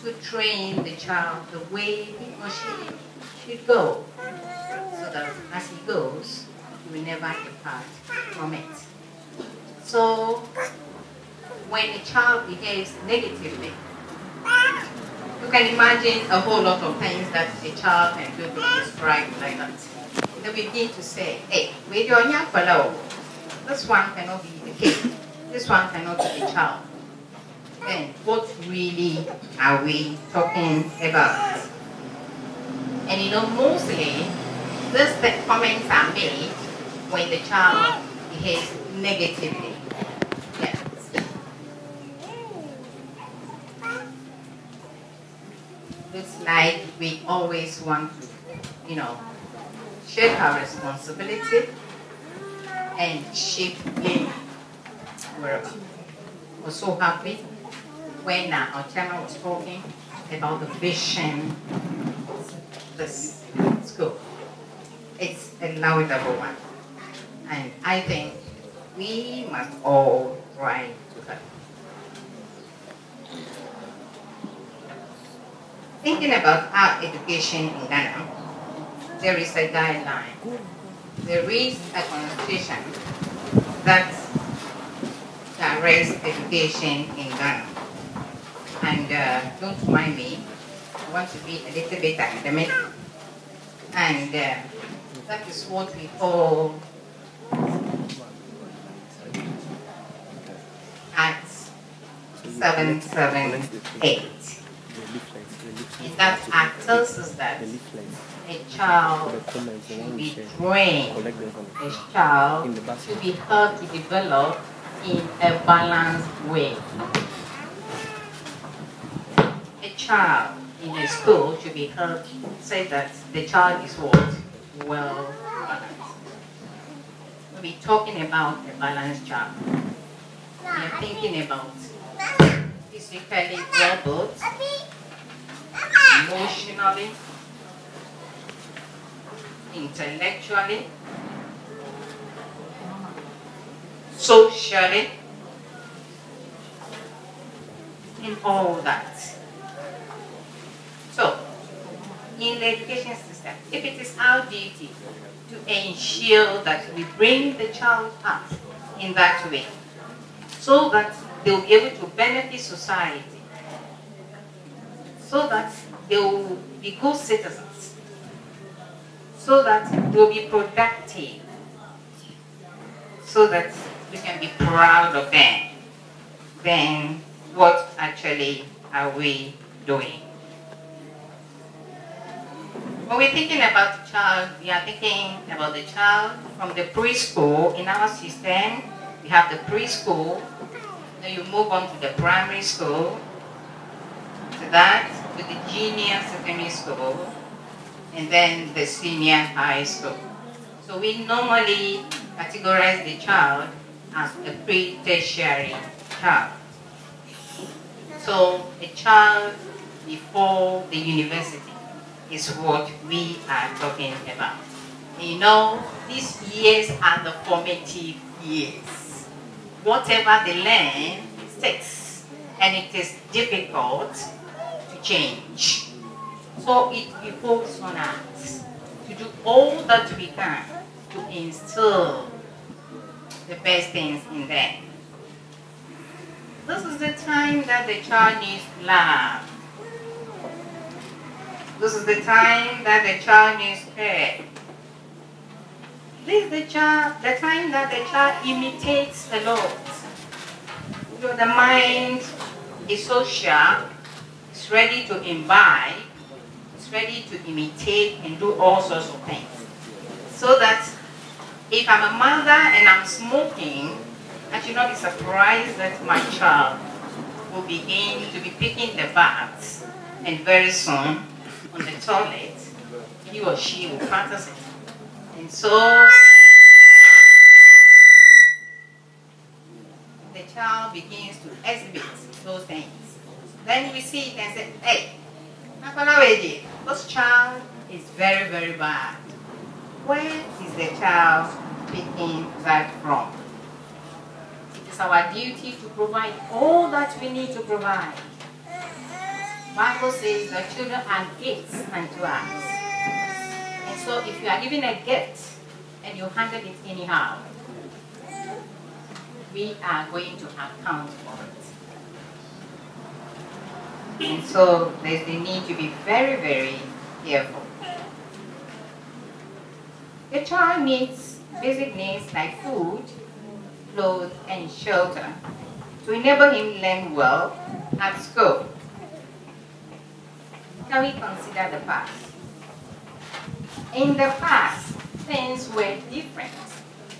to train the child the way he or she should go, so that as he goes, he will never depart from it. So, when a child behaves negatively, you can imagine a whole lot of things that a child can do to describe like that. They begin to say, hey, with your nyapalo, this one cannot be the kid, this one cannot be the child. Then what really are we talking about? And you know, mostly these comments are made when the child behaves negatively. Yes. Looks like we always want to, you know, share our responsibility and shape blame wherever. I was so happy when our chairman was talking about the vision of this school. It's a laudable one. And I think we must all try to help. Thinking about our education in Ghana, there is a guideline. There is a constitution that directs education in Ghana. And don't mind me, I want to be a little bit academic. And that is what we call Act 778. In that act tells us that a child should be trained, a child should be helped to develop in a balanced way. A child in a school should be helped say that the child is what? Well balanced. We'll be talking about a balanced child. We are thinking about physically well built, emotionally, intellectually, socially, in all that. So, in the education system, if it is our duty to ensure that we bring the child up in that way, so that they will be able to benefit society, so that they will be good citizens, so that they will be productive, so that we can be proud of them, then what actually are we doing? When we're thinking about the child, we are thinking about the child from the preschool. In our system, we have the preschool, then you move on to the primary school, to that, to the junior secondary school, and then the senior high school. So we normally categorize the child as a pre-tertiary child. So a child before the university is what we are talking about. And you know, these years are the formative years. Whatever they learn sticks, and it is difficult to change. So it behoves on us to do all that we can to instill the best things in them. This is the time that the child needs love. This is the time that the child needs care. This is the time that the child imitates a lot. You know, the mind is so sharp, it's ready to imbibe, it's ready to imitate and do all sorts of things. So that if I'm a mother and I'm smoking, I should not be surprised that my child will begin to be picking the bags, and very soon on the toilet, he or she will practice it. And so the child begins to exhibit those things. Then we see it and say, hey, this child is very, very bad. Where is the child picking that from? It is our duty to provide all that we need to provide. Bible says that children are gifts unto us. And so if you are given a gift and you handle it anyhow, we are going to account for it. And so there's the need to be very, very careful. The child needs basic needs like food, clothes, and shelter to enable him learn well at school. Can we consider the past? In the past, things were different.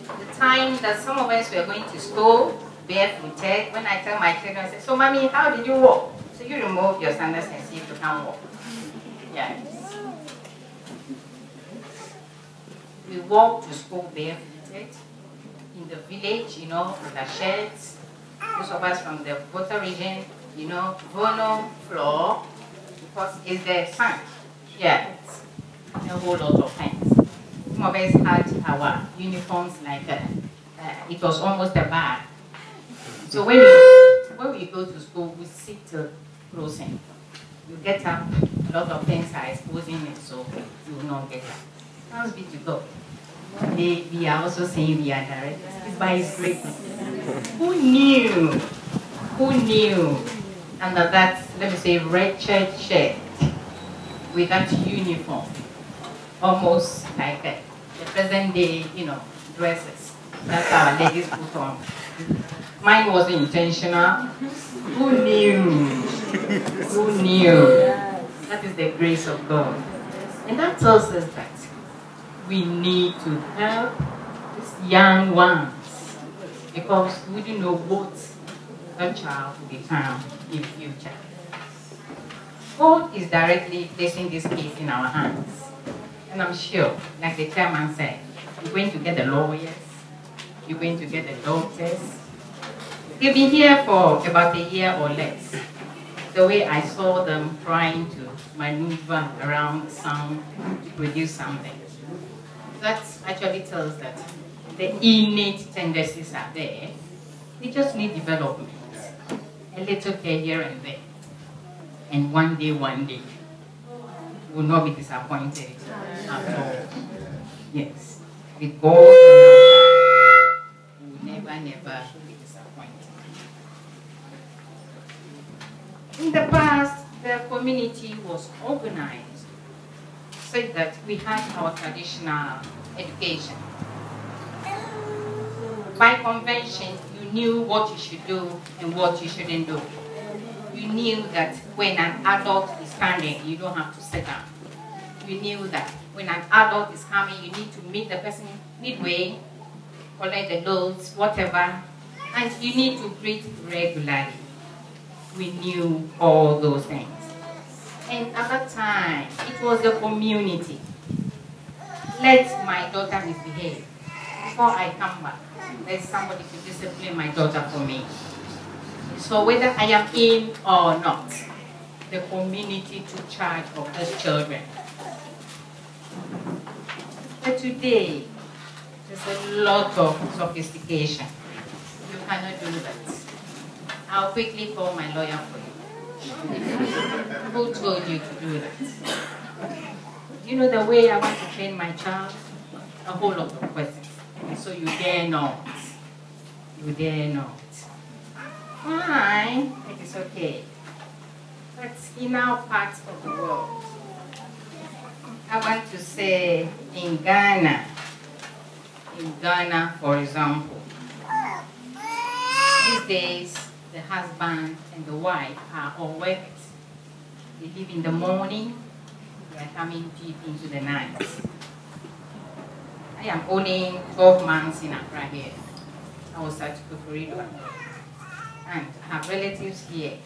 The time that some of us were going to school barefooted, when I tell my children, I say, so mommy, how did you walk? So you remove your sandals and see if you can walk. Yes. We walked to school barefooted in the village, with our shirts. Those of us from the Volta region, Vono floor, because it's the sun. Yes. A whole lot of things. Some of us had our uniforms like it was almost a bag. So when we go to school, we sit till closing. You get up, a lot of things are exposing it, so you will not get up. Thanks be to God. We are also saying we are directors. It's by His grace. Who knew? Who knew? Under that, let me say, red church shirt with that uniform, almost like the present day, dresses. That's our ladies put on. Mine was intentional. Who knew? Who knew? That is the grace of God. And that tells us that we need to help these young ones, because we don't know what a child will become in the future. God is directly placing this case in our hands. And I'm sure, like the chairman said, you're going to get the lawyers, you're going to get the doctors. They'll be here for about a year or less. The way I saw them trying to maneuver around sound to produce something. That actually tells that the innate tendencies are there. They just need development. A little care here and there. And one day, will not be disappointed at all. Yes. With God, we will never be disappointed. In the past, the community was organized so that we had our traditional education. By convention, you knew what you should do and what you shouldn't do. You knew that when an adult is standing, you don't have to sit down. You knew that when an adult is coming, you need to meet the person midway, collect the loads, whatever, and you need to greet regularly. We knew all those things. And at that time, it was the community. Let my daughter misbehave. Before I come back, there's somebody to discipline my daughter for me. So whether I am in or not, the community took charge of those children. But today, there's a lot of sophistication. You cannot do that. I'll quickly call my lawyer for you. Who told you to do that? You know the way I want to train my child? A whole lot of questions. So you dare not. You dare not. Fine, it is okay. But in our parts of the world, I want to say in Ghana, for example, these days the husband and the wife are all workers. They leave in the morning, they are coming deep into the night. I am only 12 months in Accra here. I was at Kufuridwa. And I have relatives here.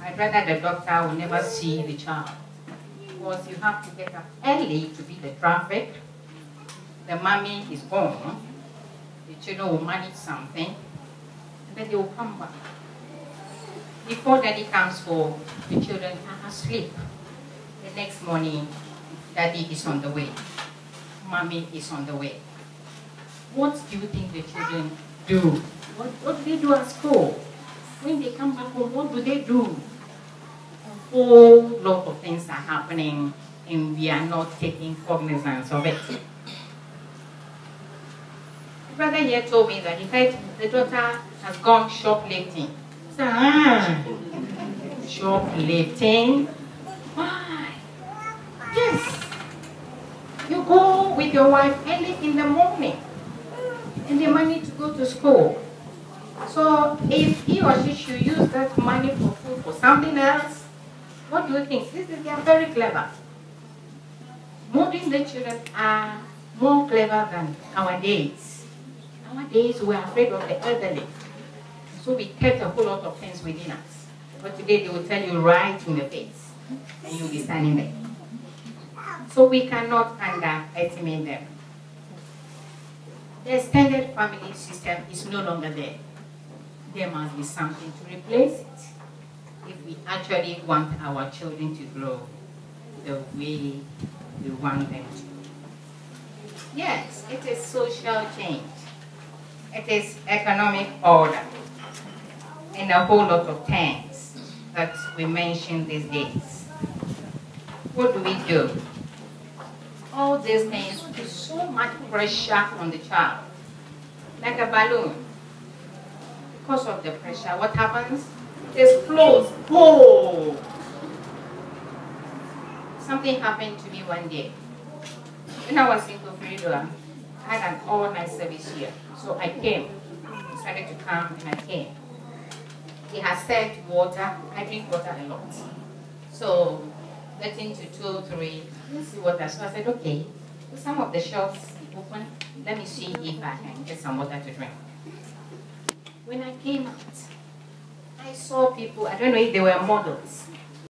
I'd rather the doctor will never see the child, because you have to get up early to beat the traffic. The mommy is gone. The children will manage something, and then they will come back. Before daddy comes for the children are asleep. The next morning, daddy is on the way. Mommy is on the way. What do you think the children do? What do they do at school? When they come back home, what do they do? whole lot of things are happening and we are not taking cognizance of it. The brother here told me that he heard the daughter has gone shoplifting. So, shoplifting? Why? Yes. You go with your wife early in the morning and the money to go to school. So if he or she should use that money for food for something else, what do you think? They are very clever. Modern day children are more clever than our days. Our days we are afraid of the elderly. So we kept a whole lot of things within us. But today they will tell you right in the face and you'll be standing there. So we cannot underestimate them. The extended family system is no longer there. There must be something to replace it if we actually want our children to grow the way we want them to. Yes, it is social change. It is economic order and a whole lot of things that we mention these days. What do we do? All these things put so much pressure on the child, like a balloon. Because of the pressure, what happens? It explodes. Oh! Something happened to me one day. When I was in Kofridoa, I had an all-night service here. So I came, decided to come, and I came. He has served water. I drink water a lot. So, getting to 2 or 3, let's see water. So I said, okay, some of the shelves open. Let me see if I can get some water to drink. When I came out, I saw people, I don't know if they were models.